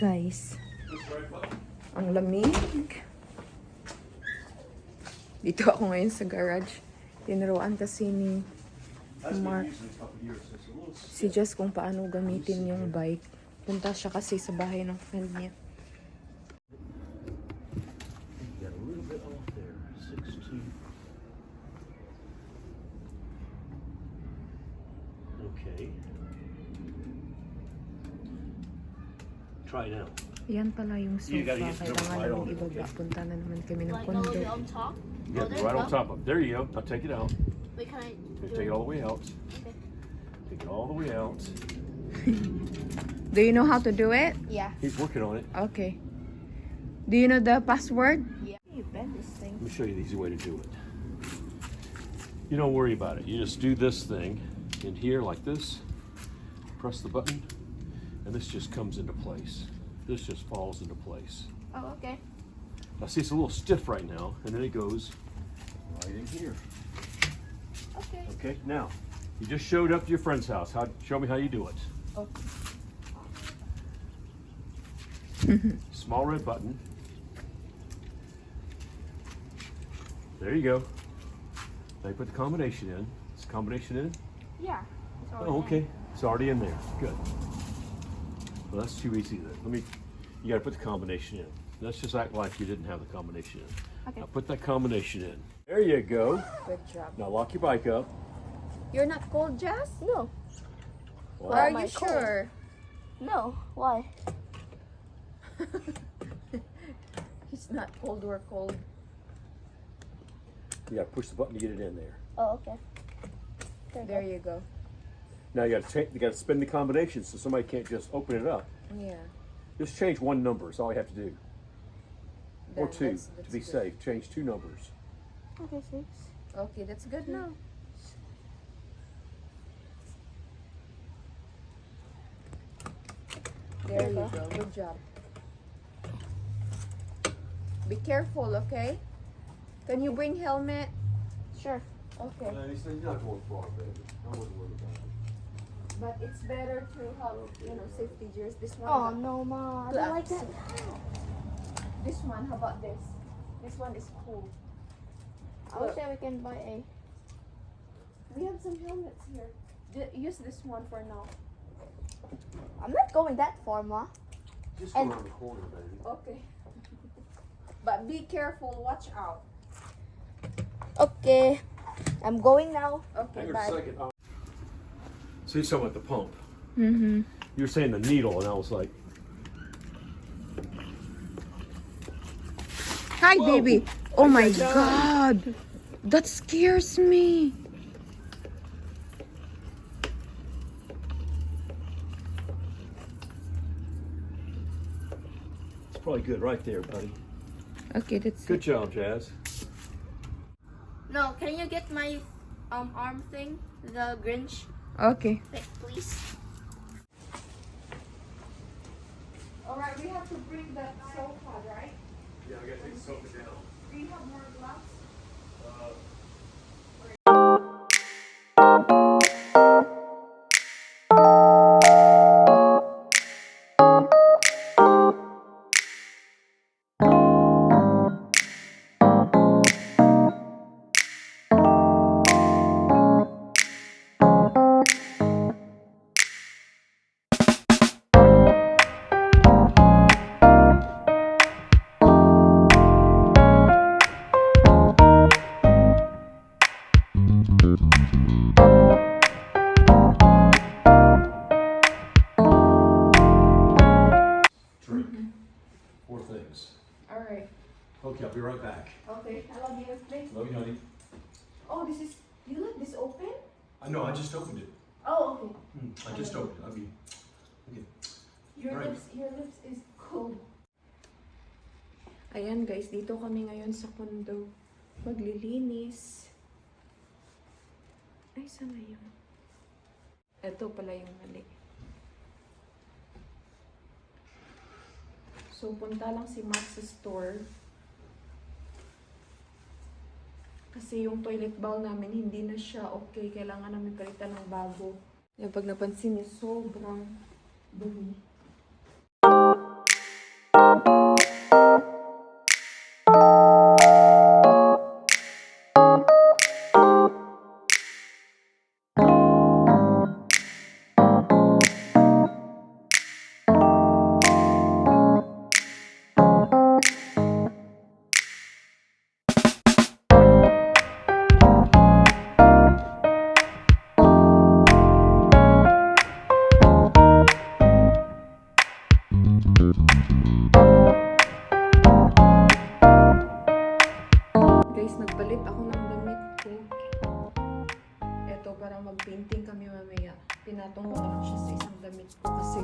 guys. Ang lamig. Dito ako ngayon sa garage. Tinuruan kasi ni Mark si Jess kung paano gamitin yung bike. Punta siya kasi sa bahay ng friend niya. Okay. Try now. Yan pala yung sofa. Kailangan namin ibaba. Punta na naman kami ng condo. on top? Yeah, right on top of it. There you go. Now take it out. Wait, can I Take it all the way out. Okay. Take it all the way out. Do you know how to do it? Yeah. He's working on it. Okay. Do you know the password? Yeah. You bend this thing. Let me show you the easy way to do it. You don't worry about it. You just do this thing in here like this. Press the button, and this just comes into place. This just falls into place. Oh, okay. Now see, it's a little stiff right now, and then it goes right in here. Okay. Okay, now, you just showed up to your friend's house. Show me how you do it. Okay. Small red button. There you go. Now you put the combination in. Is the combination in? Yeah. It's already Oh, okay. It's already in there. Good. Well, that's too easy then. You gotta put the combination in. Let's just act like you didn't have the combination in. Okay. Now put that combination in. There you go. Good job. Now lock your bike up. You're not cold, Jess? No. Wow. Are am you I cold? sure? No. Why? He's not cold or cold. You gotta push the button to get it in there. Oh, okay. There you go. Now you gotta spin the combination so somebody can't just open it up. Yeah. Just change one number. Is all you have to do. Or Then two that's to be good. safe. Change two numbers. Okay, 6. Okay, that's good now. There you go. Good job. Be careful, okay? Can you bring helmet? Sure. Okay. You're not going far, baby. I wouldn't worry about it. But it's better to have, safety gears. This one. Oh no, Ma. I don't like that. This one, how about this? This one is cool. I wish that we can buy a. We have some helmets here. Use this one for now. I'm not going that far, Ma. Just And- go around the corner, baby. Okay. But be careful. Watch out. Okay. I'm going now. Okay, Hang on bye. a second. So you're talking about the pump. Mm-hmm. You were saying the needle, and I was like, Hi, Whoa. baby. Oh my Okay, down. God. That scares me. it's probably good right there, buddy. Okay, that's Good job, Jazz. No, can you get my arm thing? The Grinch? Okay. Please. Alright, we have to bring that sofa, right? Yeah, I gotta take the sofa down. Do you have more gloves? Drink. 4 things. Alright. Okay, I'll be right back. Okay, I love you. Thanks. Love you, honey. Oh, this is. You let this open? I know, I just opened it. Oh, okay. I just opened it. Okay. Your Alright. lips is cold. Ayan guys, dito kami ngayon sa condo. Maglilinis. Ay, sana yun? Ito pala yung mali. So, punta lang si Max sa store. Kasi yung toilet bowl namin, hindi na siya okay. Kailangan namin palitan ng bago. Yung pag napansin niyo, sobrang dumi. patungo naman siya sa isang damit ko kasi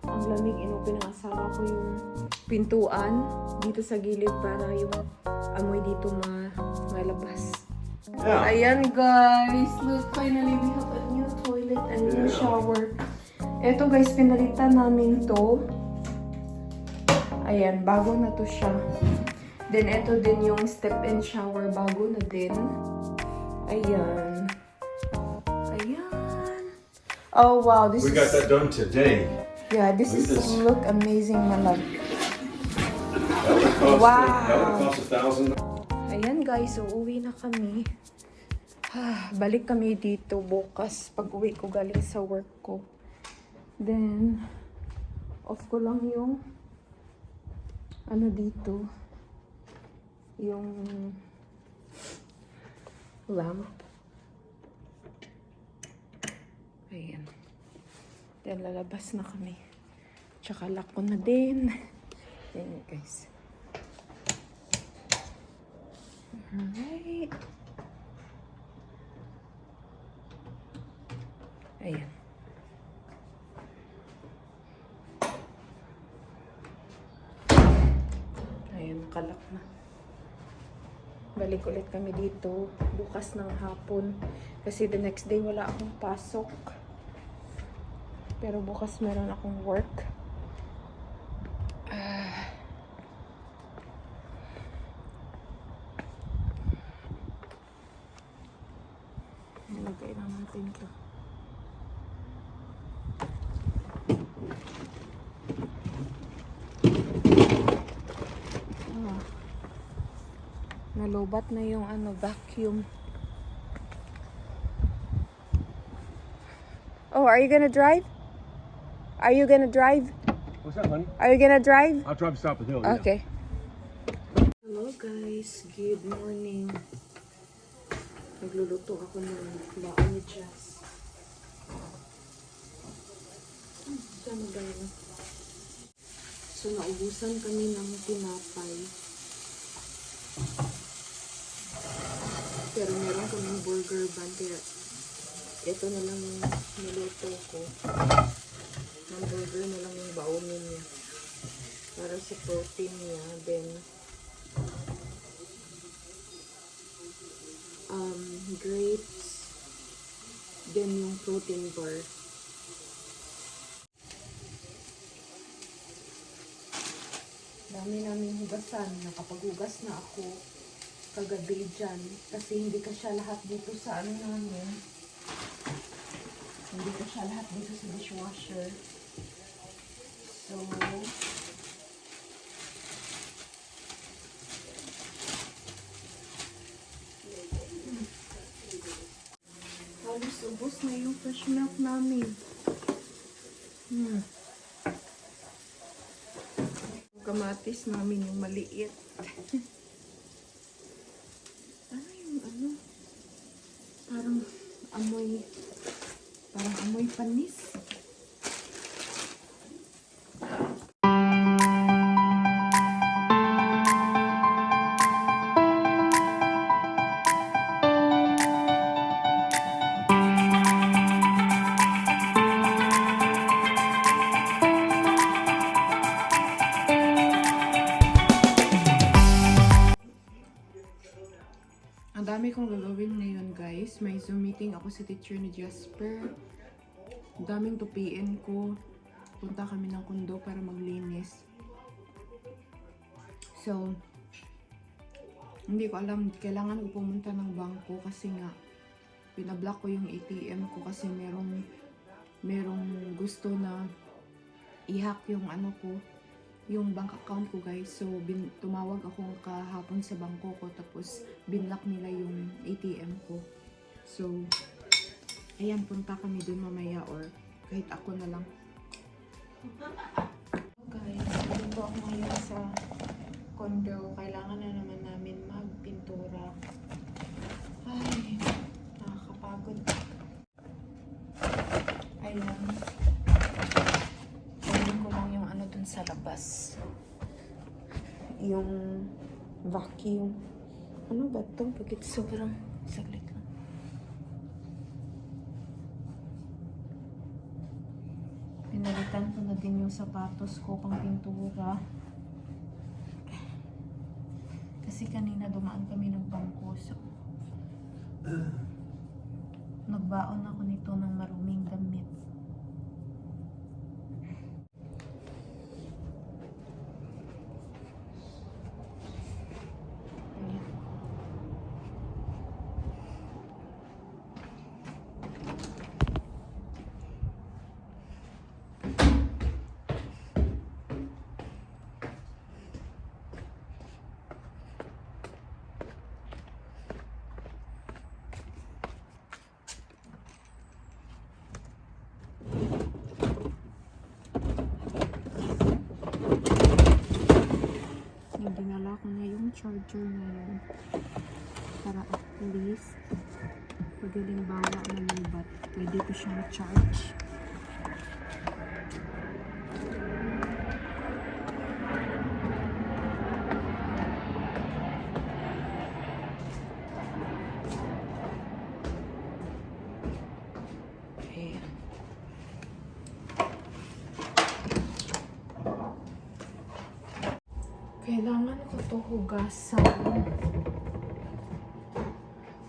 ang lamig. Inopen ng asawa ko yung pintuan dito sa gilid para yung amoy dito malabas. Yeah. Ayan guys, look, finally we have a new toilet and new shower. Eto guys, pinalitan namin to. Ayan, bago na to siya. Then eto din yung step-in shower, bago na din. Ayan. Ayan. Oh wow, this We is... got that done today. Yeah, this Look is at this. look amazing, my love. That would cost, Wow. that would cost $1,000. Ayan guys, uuwi na kami. Balik kami dito bukas pag uwi ko galing sa work ko. Then, off ko lang yung ano dito. Yung lamp. Ayan. Then, lalabas na kami. Tsaka lock ko na din. Ayan guys. Alright. Ayan. Ayan, nakalak na. Balik ulit kami dito bukas ng hapon. Kasi the next day wala akong pasok. Pero bukas meron akong work. Nilagay lang natin ito. Nalubat na yung vacuum. Oh, are you gonna drive? Are you gonna drive? What's that, honey? Are you gonna drive? I'll drive us up the hill. Yeah. Okay. Hello guys, good morning. Nagluluto ako ng baon ni Jess. Saan ba yun? So, naubusan kami ng tinapay. Pero meron kaming burger bun. Kaya ito na lang yung niluto ko. Hamburger na lang yung baunin niya. Para sa protein niya. Then, grapes. Then, yung protein bar. Dami namin hugasan. Nakapaghugas na ako kagabi dyan. Kasi hindi ka siya lahat dito sa ano namin. Hindi ka siya lahat dito sa dishwasher. So, halos ubos na yung fresh milk namin. Kamatis namin yung maliit. Ano yung ano? Parang amoy panis. Ang dami kong gagawin ngayon guys. May Zoom meeting ako sa teacher ni Jasper. Ang daming tupiin ko. Punta kami ng kundo para maglinis. So, hindi ko alam. Kailangan ko pumunta ng bangko kasi nga pinablock ko yung ATM ko kasi merong gusto na i-hack yung ano ko, yung bank account ko guys. So, tumawag ako kahapon sa bangko ko tapos binlock nila yung ATM ko. So, ayan, punta kami dun mamaya or kahit ako na lang. Guys, dito ako ngayon sa condo. Kailangan na naman namin magpintura. Ay, nakakapagod. Ayan. Gawin ko lang yung ano dun sa labas. Yung vacuum. Ano ba ito? Bakit sobrang saglit lang. natin yung sapatos ko pang pintura. Kasi kanina dumaan kami ng bangko. So, nagbaon ako nito ng maruming damit. Ayan. Dinala ko na yung charger ngayon para at least pag halimbawa na lubat, pwede ko siyang charge. Ayan. Kailangan ko to hugasan.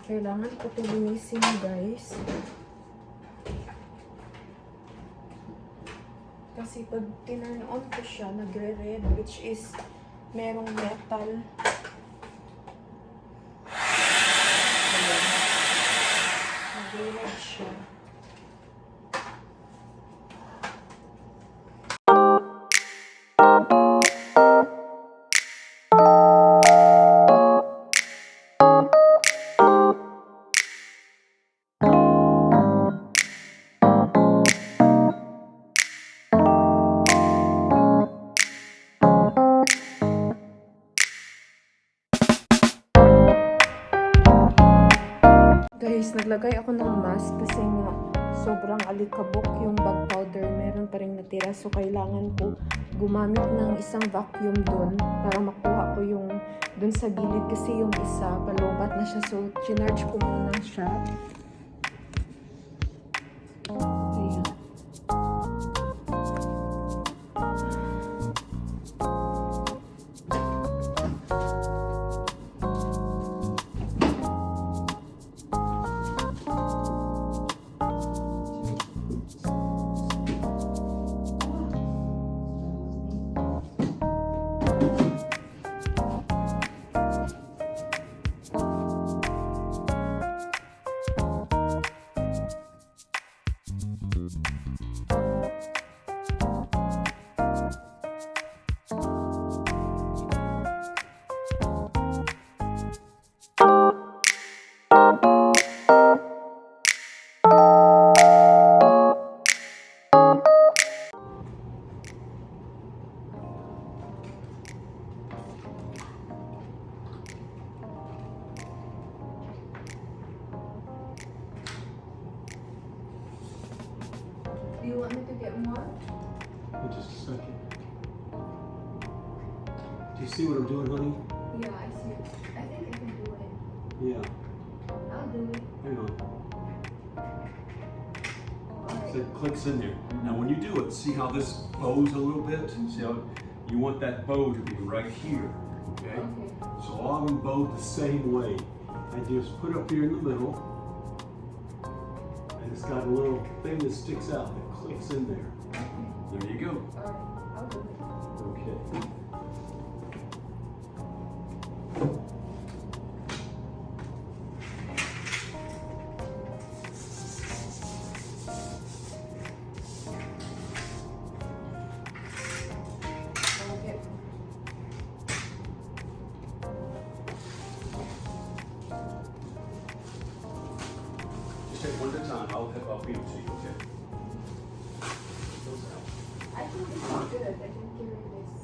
Kailangan ko to linisin, guys. Kasi pag tinurn on ko siya, nagre-red, which is merong metal. Ayan. Nagre-red siya. Guys, naglagay ako ng mask kasi nga sobrang alikabok yung bag powder. Meron pa rin natira. So, kailangan ko gumamit ng isang vacuum dun para makuha ko yung dun sa gilid kasi yung isa palubat na siya. So, chinarge ko muna siya. Ayan. Do you want me to get more? In just a second. Do you see what I'm doing, honey? Yeah, I see it. I think I can do it. Yeah. I'll do it. Hang on. Alright. So it clicks in there. Now when you do it, see how this bows a little bit? See how you want that bow to be right here. Okay? Okay. So all of them bow the same way. I just put it up here in the middle. And it's got a little thing that sticks out that clicks in there. There you go. Alright, I'll do it. Okay. Okay. Just take one at a time. I'll feed it to you, okay? I think this is good. I can carry this.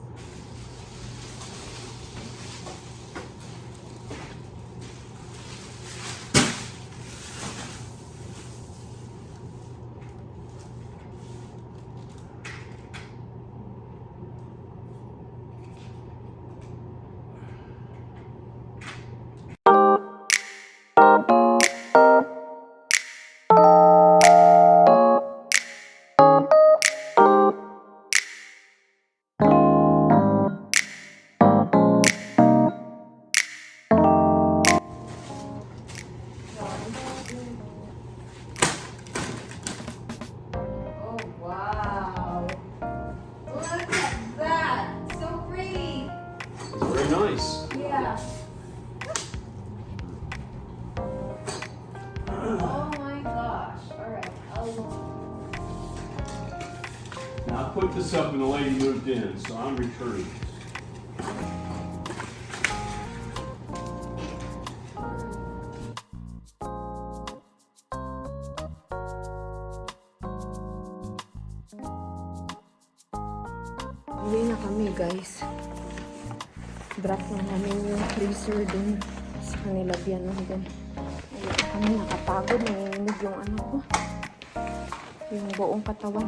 put this up and the lady moved in, so I'm returning it. Uwi na kami, guys. Drop na namin yung freezer dun sa kanila piano dun. Ayun kami nakapagod. Nanginig yung ano ko. Yung buong katawan.